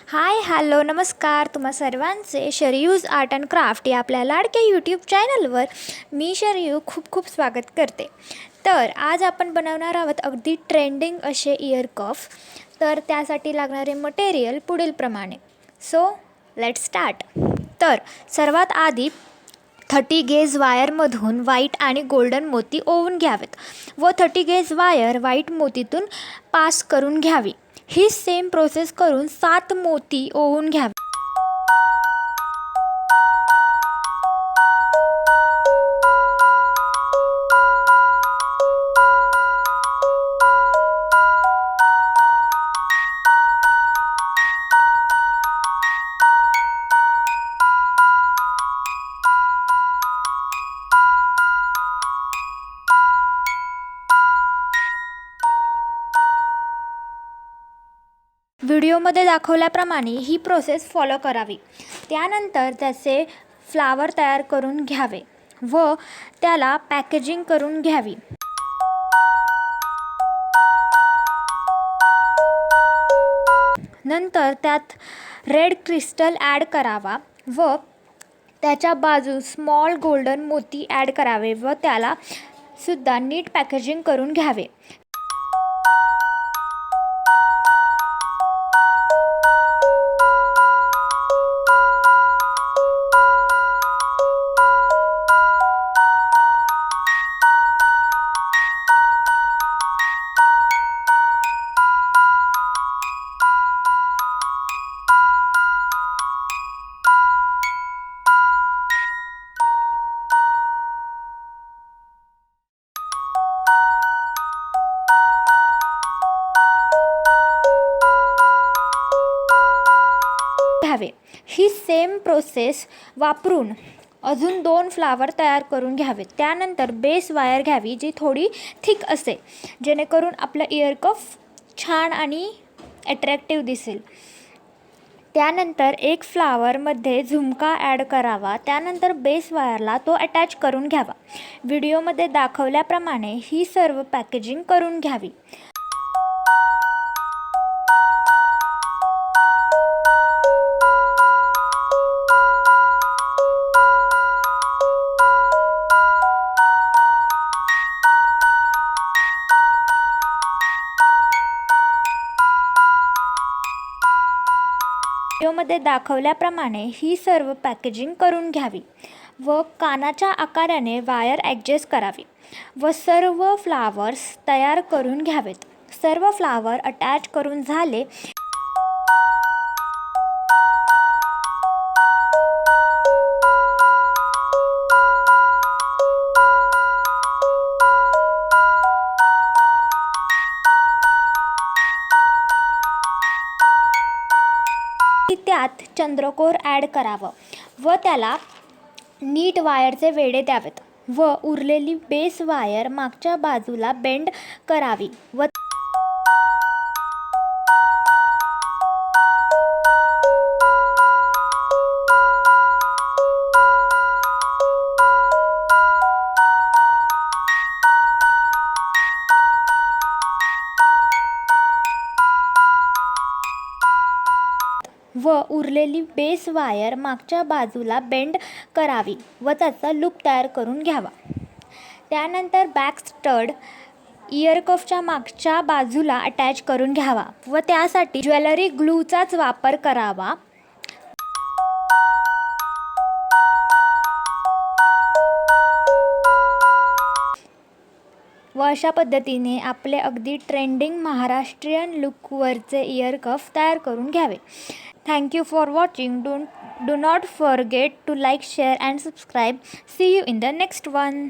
Hi hello नमस्कार तुम्हा सर्वांचे शरयूज आर्ट अँड क्राफ्ट या आपल्या लाडक्या यूट्यूब चॅनलवर मी शरयू खूप खूप स्वागत करते। तर आज आपण बनवणार आहोत अगदी ट्रेंडिंग असे इयर कफ। तर त्यासाठी लागणारे मटेरियल पुढील प्रमाणे। So let's start. तर सर्वात आधी 30 गेज वायरमधून व्हाईट आणि गोल्डन मोती ओवून घ्यावेत व 30 गेज वायर व्हाईट मोतीतून पास करून घ्यावी। ही सेम प्रोसेस करून 7 मोती ओवून घ्यावे। व्हिडिओमध्ये दाखवल्याप्रमाणे ही प्रोसेस फॉलो करावी। त्यानंतर त्याचे फ्लावर तयार करून घ्यावे व त्याला पॅकेजिंग करून घ्यावी। नंतर त्यात रेड क्रिस्टल ॲड करावा व त्याच्या बाजूस स्मॉल गोल्डन मोती ॲड करावे व त्याला सुद्धा नीट पॅकेजिंग करून घ्यावे। ही सेम प्रोसेस वापरून अजून 2 फ्लावर तयार करून घ्यावेत। त्यानंतर बेस वायर घ्यावी जी थोडी थिक असेल, जेणेकरून आपला इयर कफ छान आणि अट्रॅक्टिव्ह दिसेल। त्यानंतर एक फ्लावरमध्ये झुमका ॲड करावा। त्यानंतर बेस वायरला तो अटॅच करून घ्यावा। व्हिडिओमध्ये दाखवल्याप्रमाणे ही सर्व पॅकेजिंग करून घ्यावी। व्हिडिओमध्ये दाखवल्याप्रमाणे ही सर्व पॅकेजिंग करून घ्यावी व कानाच्या आकाराने वायर ॲडजस्ट करावी व सर्व फ्लावर्स तयार करून घ्यावेत। सर्व फ्लावर अटॅच करून झाले त्यात चंद्रकोर ॲड करावं व त्याला नीट वायरचे वेढे द्यावेत व उरलेली बेस वायर मागच्या बाजूला बेंड करावी उरलेली बेस वायर मागच्या बाजूला बेंड करावी व त्याचा लूप तयार करून घ्यावा। त्यानंतर बॅक स्टड इयर कफच्या मागच्या बाजूला अटॅच करून घ्यावा व त्यासाठी ज्वेलरी ग्लूचाच वापर करावा। व अशा पद्धतीने आपले अगदी ट्रेंडिंग महाराष्ट्रीयन लुकवरचे इयर कफ तयार करून घ्यावे। Thank you for watching. Do not forget to like, share and subscribe. See you in the next one.